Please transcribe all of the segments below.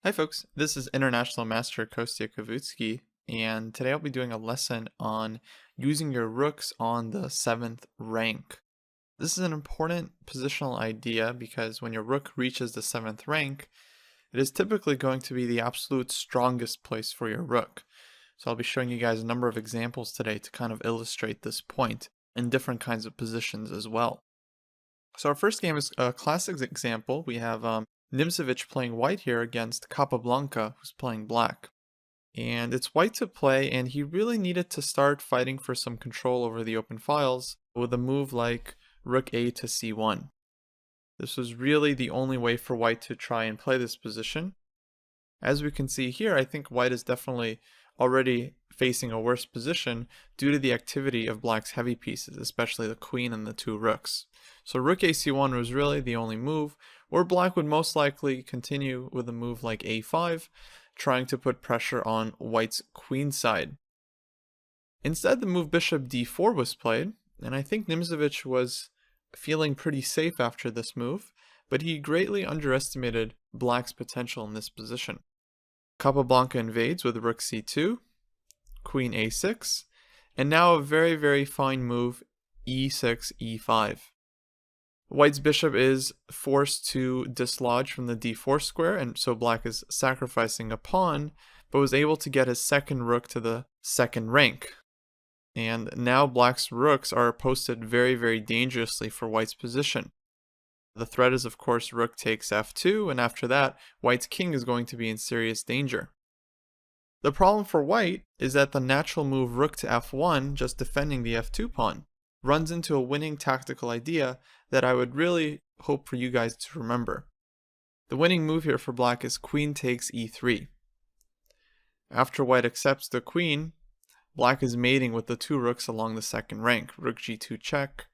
Hi folks, this is International Master Kostya Kavutskiy, and today I'll be doing a lesson on using your rooks on the 7th rank. This is an important positional idea because when your rook reaches the 7th rank, it is typically going to be the absolute strongest place for your rook. So I'll be showing you guys a number of examples today to kind of illustrate this point in different kinds of positions as well. So our first game is a classic example. We have Nimzovich playing white here against Capablanca, who's playing black. And it's white to play, and he really needed to start fighting for some control over the open files with a move like Rook A to C1. This was really the only way for white to try and play this position. As we can see here, I think white is definitely already facing a worse position due to the activity of black's heavy pieces, especially the queen and the two rooks. So Rook AC1 was really the only move, where black would most likely continue with a move like A5, trying to put pressure on white's queen side. Instead, the move Bishop D4 was played, and I think Nimzovich was feeling pretty safe after this move, but he greatly underestimated black's potential in this position. Capablanca invades with Rook C2, Queen A6, and now a very fine move E6, E5. White's bishop is forced to dislodge from the d4 square, and so black is sacrificing a pawn, but was able to get his second rook to the second rank. And now black's rooks are posted very dangerously for white's position. The threat is, of course, rook takes f2, and after that, white's king is going to be in serious danger. The problem for white is that the natural move rook to f1, just defending the f2 pawn, runs into a winning tactical idea that I would really hope for you guys to remember. The winning move here for black is queen takes e3. After white accepts the queen, black is mating with the two rooks along the second rank. Rook g2 check,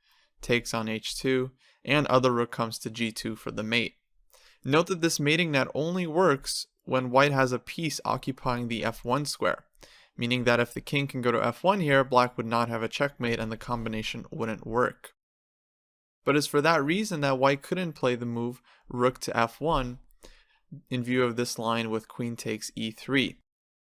takes on h2, and other rook comes to g2 for the mate. Note that this mating net only works when white has a piece occupying the f1 square, meaning that if the king can go to f1 here, black would not have a checkmate and the combination wouldn't work. But it's for that reason that white couldn't play the move rook to f1 in view of this line with queen takes e3.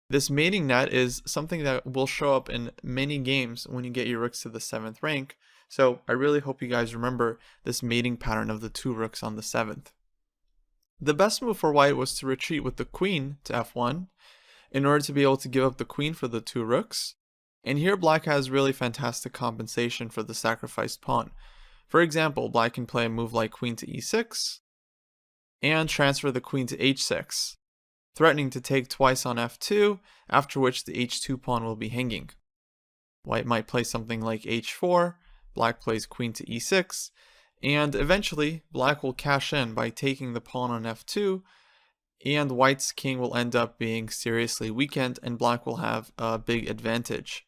This mating net is something that will show up in many games when you get your rooks to the 7th rank, so I really hope you guys remember this mating pattern of the two rooks on the 7th. The best move for white was to retreat with the queen to f1 in order to be able to give up the queen for the two rooks, and here black has really fantastic compensation for the sacrificed pawn. For example, black can play a move like queen to e6 and transfer the queen to h6, threatening to take twice on f2, after which the h2 pawn will be hanging. White might play something like h4, black plays queen to e6, and eventually black will cash in by taking the pawn on f2, and white's king will end up being seriously weakened and black will have a big advantage.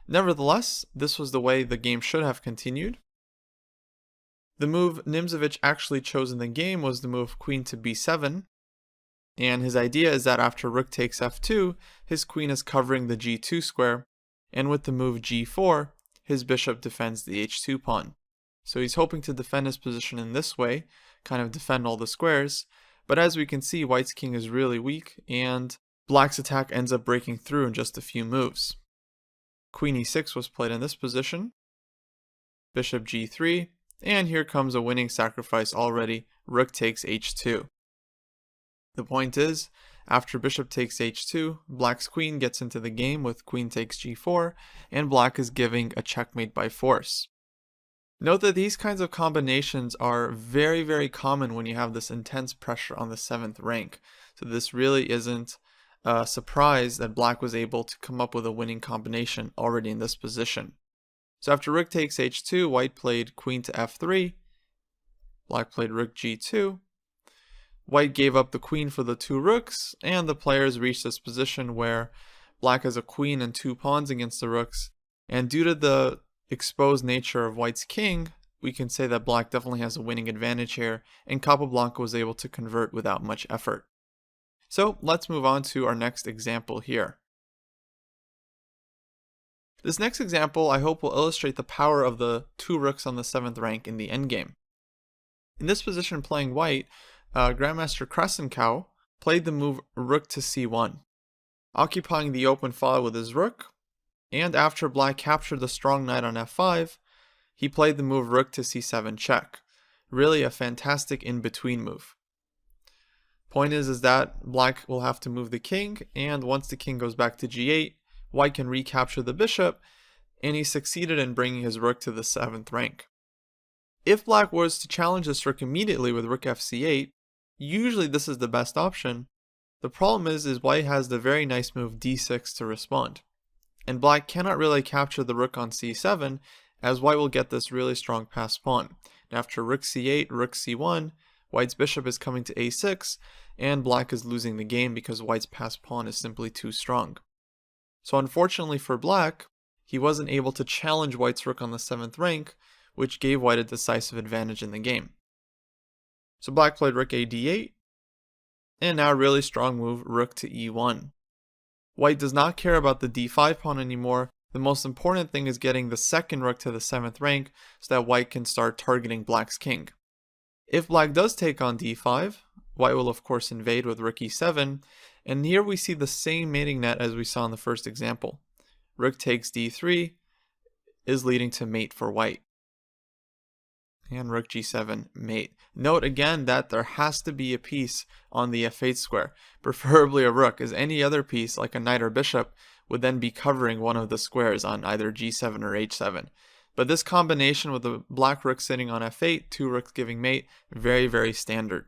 Nevertheless, this was the way the game should have continued. The move Nimzovich actually chose in the game was the move queen to b7, and his idea is that after rook takes f2, his queen is covering the g2 square, and with the move g4, his bishop defends the h2 pawn. So he's hoping to defend his position in this way, kind of defend all the squares, but as we can see, white's king is really weak, and black's attack ends up breaking through in just a few moves. Queen e6 was played in this position, bishop g3, and here comes a winning sacrifice already, rook takes h2. The point is, after bishop takes h2, black's queen gets into the game with queen takes g4, and black is giving a checkmate by force. Note that these kinds of combinations are very common when you have this intense pressure on the 7th rank. So this really isn't a surprise that black was able to come up with a winning combination already in this position. So after rook takes h2, white played queen to f3, black played rook g2, white gave up the queen for the two rooks, and the players reached this position where black has a queen and two pawns against the rooks, and due to the exposed nature of white's king, we can say that black definitely has a winning advantage here, and Capablanca was able to convert without much effort. So let's move on to our next example here. This next example I hope will illustrate the power of the two rooks on the 7th rank in the endgame. In this position playing white, Grandmaster Krasenkow played the move rook to c1, occupying the open file with his rook, and after black captured the strong knight on f5, he played the move rook to c7 check. Really a fantastic in-between move. Point is that black will have to move the king, and once the king goes back to g8, white can recapture the bishop, and he succeeded in bringing his rook to the 7th rank. If black was to challenge this rook immediately with rook fc8, usually this is the best option. The problem is white has the very nice move d6 to respond. And black cannot really capture the rook on c7, as white will get this really strong passed pawn. And after rook c8, rook c1, white's bishop is coming to a6, and black is losing the game because white's passed pawn is simply too strong. So unfortunately for black, he wasn't able to challenge white's rook on the 7th rank, which gave white a decisive advantage in the game. So black played rook a d8, and now a really strong move, rook to e1. White does not care about the d5 pawn anymore. The most important thing is getting the second rook to the 7th rank so that white can start targeting black's king. If black does take on d5, white will of course invade with rook e7, and here we see the same mating net as we saw in the first example. Rook takes d3 is leading to mate for white. And rook g7 mate. Note again that there has to be a piece on the f8 square, preferably a rook, as any other piece like a knight or bishop would then be covering one of the squares on either g7 or h7. But this combination with the black rook sitting on f8, two rooks giving mate, very, very standard.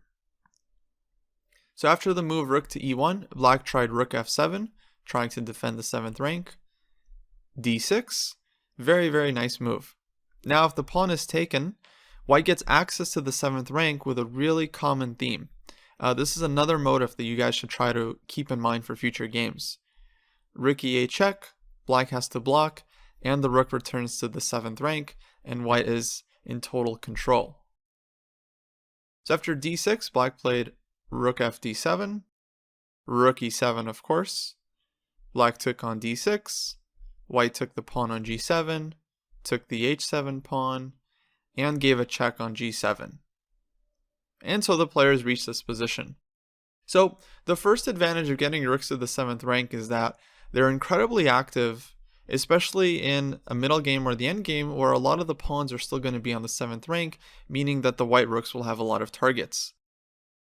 So after the move rook to e1, black tried rook f7, trying to defend the 7th rank. d6, very, very nice move. Now if the pawn is taken, white gets access to the 7th rank with a really common theme. This is another motif that you guys should try to keep in mind for future games. Rook e8 check, black has to block, and the rook returns to the 7th rank, and white is in total control. So after d6, black played rook fd7, rook e7 of course, black took on d6, white took the pawn on g7, took the h7 pawn, and gave a check on g7. And so the players reached this position. So the first advantage of getting rooks to the 7th rank is that they're incredibly active, especially in a middle game or the endgame where a lot of the pawns are still going to be on the 7th rank, meaning that the white rooks will have a lot of targets.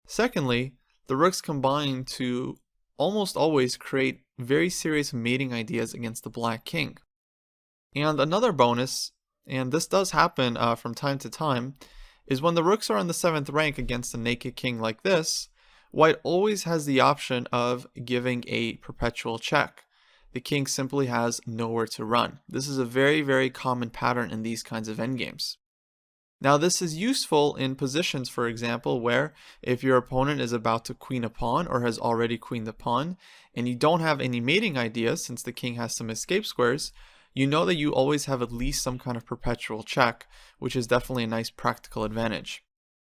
Secondly, the rooks combine to almost always create very serious mating ideas against the black king. And another bonus, and this does happen from time to time, is when the rooks are on the 7th rank against a naked king like this, white always has the option of giving a perpetual check. The king simply has nowhere to run. This is a very, very common pattern in these kinds of endgames. Now this is useful in positions, for example, where if your opponent is about to queen a pawn or has already queened the pawn, and you don't have any mating ideas since the king has some escape squares, you know that you always have at least some kind of perpetual check, which is definitely a nice practical advantage.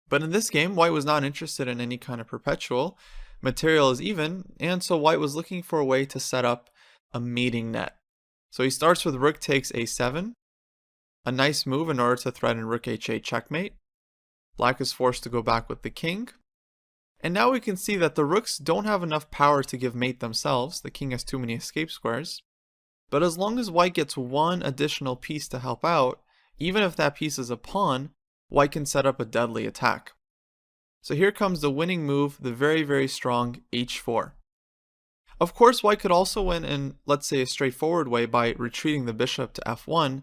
But in this game, white was not interested in any kind of perpetual. Material is even, and so white was looking for a way to set up a mating net. So he starts with rook takes a7, a nice move in order to threaten rook h8 checkmate. Black is forced to go back with the king. And now we can see that the rooks don't have enough power to give mate themselves. The king has too many escape squares. But as long as white gets one additional piece to help out, even if that piece is a pawn, white can set up a deadly attack. So here comes the winning move, the very, very strong h4. Of course, white could also win in, let's say, a straightforward way by retreating the bishop to f1,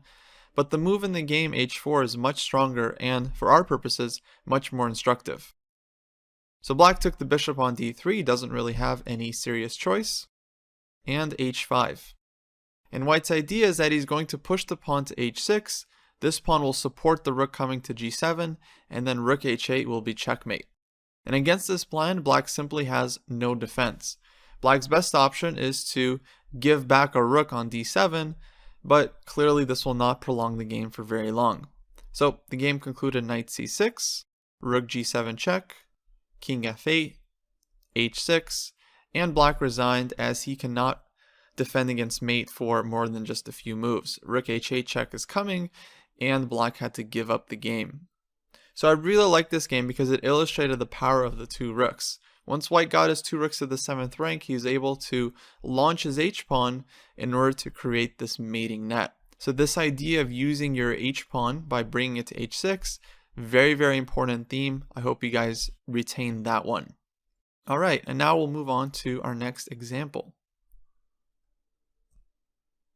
but the move in the game h4 is much stronger and, for our purposes, much more instructive. So black took the bishop on d3, doesn't really have any serious choice, and h5. And white's idea is that he's going to push the pawn to h6, this pawn will support the rook coming to g7, and then rook h8 will be checkmate. And against this plan, black simply has no defense. Black's best option is to give back a rook on d7, but clearly this will not prolong the game for very long. So the game concluded knight c6, rook g7 check, king f8, h6, and black resigned as he cannot defend against mate for more than just a few moves. Rook h8 check is coming, and black had to give up the game. So I really like this game because it illustrated the power of the two rooks. Once white got his 2 rooks to the 7th rank, he was able to launch his h-pawn in order to create this mating net. So this idea of using your h-pawn by bringing it to h6, very, very important theme. I hope you guys retain that one. All right, and now we'll move on to our next example.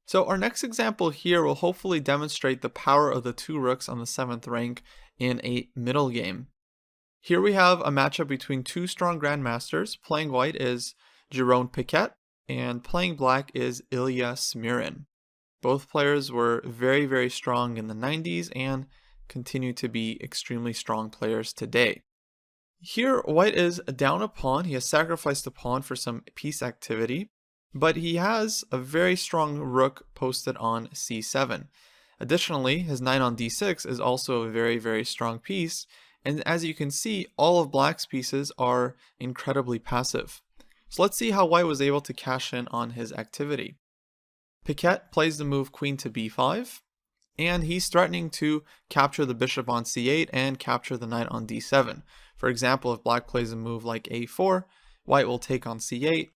So our next example here will hopefully demonstrate the power of the 2 rooks on the 7th rank in a middle game. Here we have a matchup between 2 strong grandmasters. Playing white is Jeroen Piquet, and playing black is Ilya Smirin. Both players were very, very strong in the 90s and continue to be extremely strong players today. Here, white is down a pawn. He has sacrificed a pawn for some piece activity, but he has a very strong rook posted on c7. Additionally, his knight on d6 is also a very, very strong piece, and as you can see, all of black's pieces are incredibly passive. So let's see how white was able to cash in on his activity. Piquet plays the move queen to b5, and he's threatening to capture the bishop on c8 and capture the knight on d7. For example, if black plays a move like a4, white will take on c8,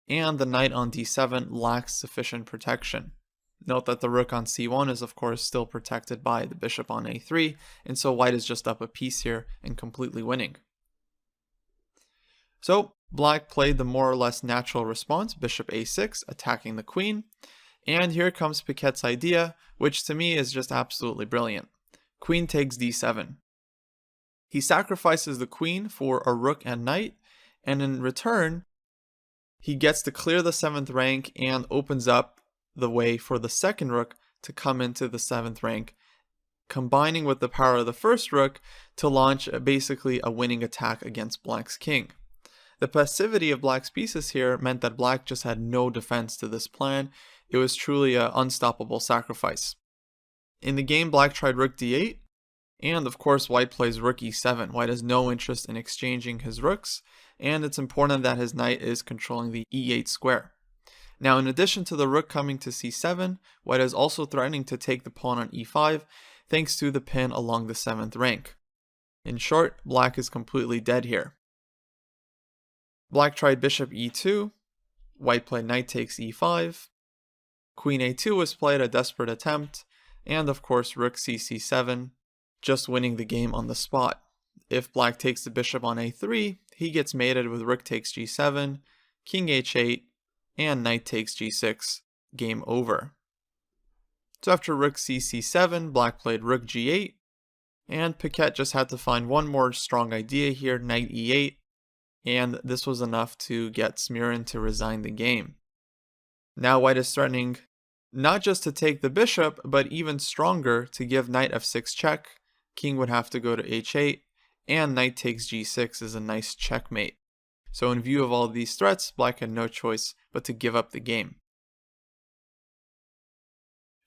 and the knight on d7 lacks sufficient protection. Note that the rook on c1 is of course still protected by the bishop on a3, and so white is just up a piece here and completely winning. So black played the more or less natural response, bishop a6, attacking the queen, and here comes Piquet's idea, which to me is just absolutely brilliant. Queen takes d7. He sacrifices the queen for a rook and knight, and in return, he gets to clear the 7th rank and opens up the way for the second rook to come into the 7th rank, combining with the power of the first rook to launch basically a winning attack against black's king. The passivity of black's pieces here meant that black just had no defense to this plan. It was truly an unstoppable sacrifice. In the game, black tried rook d8, and of course white plays rook e7. White has no interest in exchanging his rooks, and it's important that his knight is controlling the e8 square. Now, in addition to the rook coming to c7, white is also threatening to take the pawn on e5 thanks to the pin along the 7th rank. In short, black is completely dead here. Black tried bishop e2, white played knight takes e5, queen a2 was played, a desperate attempt, and of course rook c7, just winning the game on the spot. If black takes the bishop on a3, he gets mated with rook takes g7, king h8, and knight takes g6, game over. So after rook c7, black played rook g8, and Piquet just had to find one more strong idea here, knight e8, and this was enough to get Smirin to resign the game. Now white is threatening not just to take the bishop, but even stronger to give knight f6 check. King would have to go to h8, and knight takes g6 is a nice checkmate. So in view of all of these threats, black had no choice but to give up the game.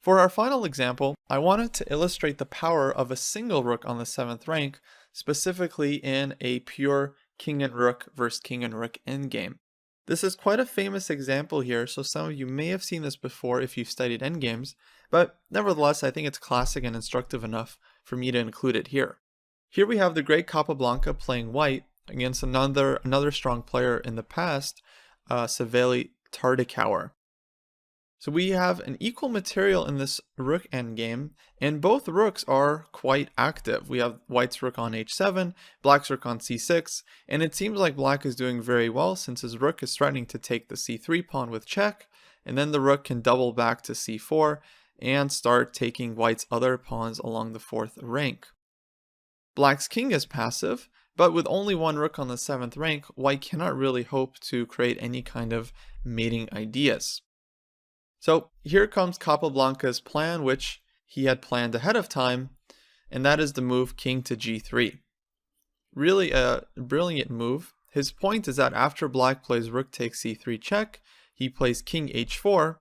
For our final example, I wanted to illustrate the power of a single rook on the 7th rank, specifically in a pure king and rook versus king and rook endgame. This is quite a famous example here, so some of you may have seen this before if you've studied endgames, but nevertheless I think it's classic and instructive enough for me to include it here. Here we have the great Capablanca playing white against another strong player in the past, Savelli Tardikauer. So we have an equal material in this rook endgame, and both rooks are quite active. We have white's rook on h7, black's rook on c6, and it seems like black is doing very well since his rook is threatening to take the c3 pawn with check, and then the rook can double back to c4 and start taking white's other pawns along the 4th rank. Black's king is passive, but with only one rook on the 7th rank, white cannot really hope to create any kind of mating ideas. So here comes Capablanca's plan, which he had planned ahead of time, and that is the move king to g3. Really a brilliant move. His point is that after black plays rook takes c3 check, he plays king h4,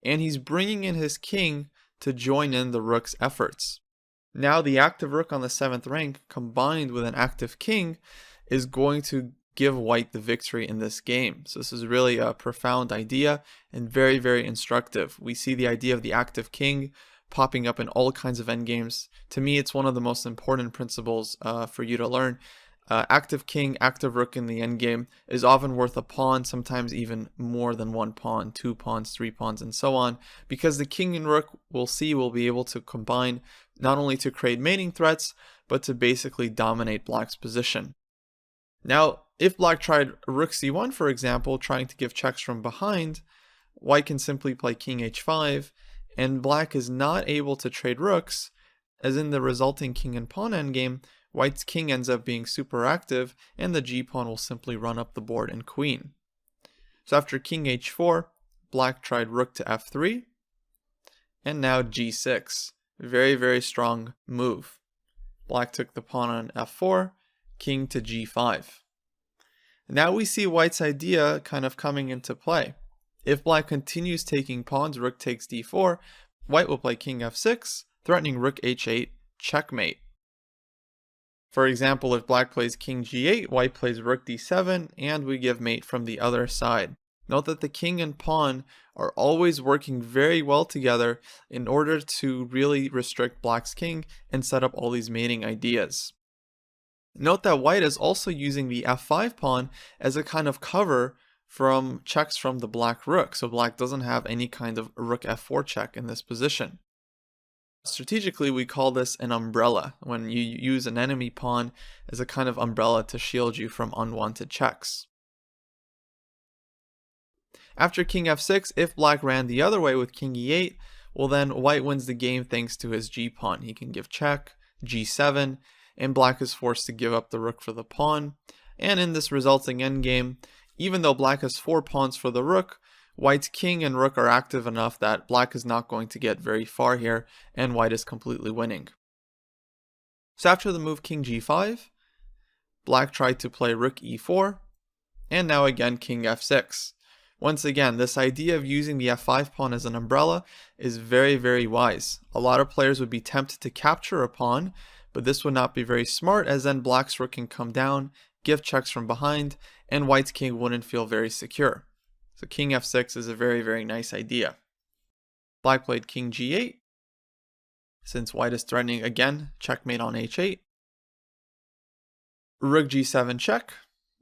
and he's bringing in his king to join in the rook's efforts. Now the active rook on the 7th rank combined with an active king is going to give white the victory in this game. So this is really a profound idea and very, very instructive. We see the idea of the active king popping up in all kinds of endgames. To me, it's one of the most important principles for you to learn. Active king, active rook in the endgame is often worth a pawn, sometimes even more than one pawn, 2 pawns, 3 pawns, and so on, because the king and rook, we'll see, will be able to combine not only to create mating threats, but to basically dominate black's position. Now, if black tried rook c1, for example, trying to give checks from behind, white can simply play king h5, and black is not able to trade rooks, as in the resulting king and pawn endgame, white's king ends up being super active, and the g-pawn will simply run up the board and queen. So after king h4, black tried rook to f3, and now g6. Very, very strong move. Black took the pawn on f4, king to g5. Now we see white's idea kind of coming into play. If black continues taking pawns, rook takes d4, white will play king f6, threatening rook h8, checkmate. For example, if black plays king g8, white plays rook d7, and we give mate from the other side. Note that the king and pawn are always working very well together in order to really restrict black's king and set up all these mating ideas. Note that white is also using the f5 pawn as a kind of cover from checks from the black rook, so black doesn't have any kind of rook f4 check in this position. Strategically, we call this an umbrella, when you use an enemy pawn as a kind of umbrella to shield you from unwanted checks. After king f6, if black ran the other way with king e8, well then white wins the game thanks to his g-pawn. He can give check, g7, and black is forced to give up the rook for the pawn. And in this resulting endgame, even though black has 4 pawns for the rook, white's king and rook are active enough that black is not going to get very far here, and white is completely winning. So after the move king g5, black tried to play rook e4, and now again king f6. Once again, this idea of using the f5 pawn as an umbrella is very, very wise. A lot of players would be tempted to capture a pawn, but this would not be very smart, as then black's rook can come down, give checks from behind, and white's king wouldn't feel very secure. So king f6 is a very, very nice idea. Black played king g8, since white is threatening again, checkmate on h8. Rook g7 check,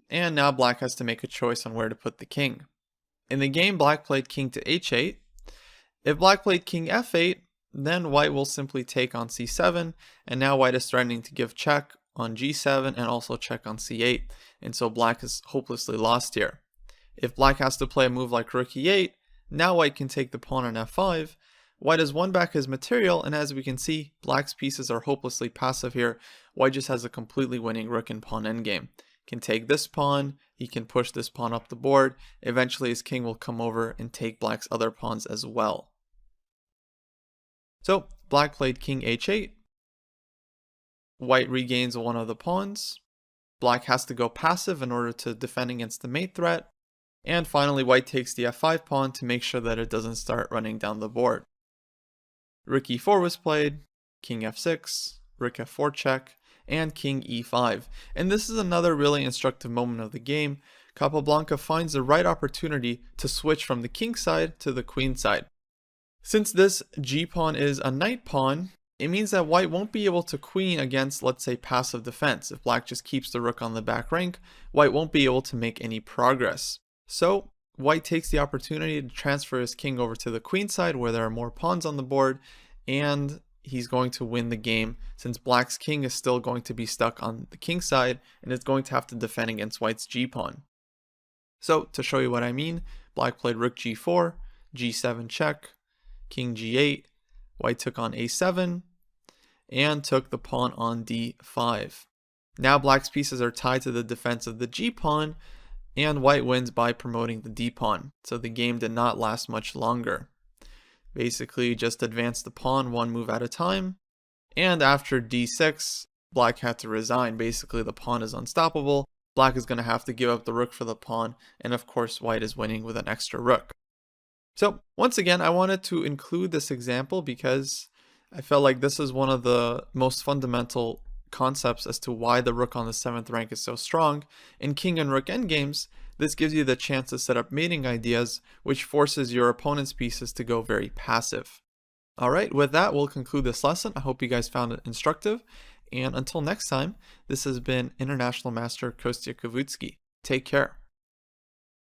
and now black has to make a choice on where to put the king. In the game, black played king to h8. If black played king f8, then white will simply take on c7, and now white is threatening to give check on g7 and also check on c8, and so black is hopelessly lost here. If black has to play a move like rook e8, now white can take the pawn on f5. White has won back his material, and as we can see, black's pieces are hopelessly passive here. White just has a completely winning rook and pawn endgame. Can take this pawn, he can push this pawn up the board, eventually his king will come over and take black's other pawns as well. So black played king h8, white regains one of the pawns, black has to go passive in order to defend against the mate threat, and finally white takes the f5 pawn to make sure that it doesn't start running down the board. Rook e4 was played, king f6, rook f4 check, and king e5. And this is another really instructive moment of the game. Capablanca finds the right opportunity to switch from the king side to the queen side. Since this g-pawn is a knight pawn, it means that white won't be able to queen against, let's say, passive defense. If black just keeps the rook on the back rank, white won't be able to make any progress. So white takes the opportunity to transfer his king over to the queen side where there are more pawns on the board, and he's going to win the game since black's king is still going to be stuck on the king side and is going to have to defend against white's g-pawn. So to show you what I mean, black played rook g4, g7 check, king g8, white took on a7, and took the pawn on d5. Now black's pieces are tied to the defense of the g-pawn, and white wins by promoting the d-pawn. So the game did not last much longer. Basically just advanced the pawn one move at a time, and after d6, black had to resign. Basically the pawn is unstoppable, black is going to have to give up the rook for the pawn, and of course white is winning with an extra rook. So once again, I wanted to include this example because I felt like this is one of the most fundamental concepts as to why the rook on the 7th rank is so strong. In king and rook endgames, this gives you the chance to set up mating ideas, which forces your opponent's pieces to go very passive. Alright, with that, we'll conclude this lesson. I hope you guys found it instructive. And until next time, this has been International Master Kostya Kavutskiy. Take care.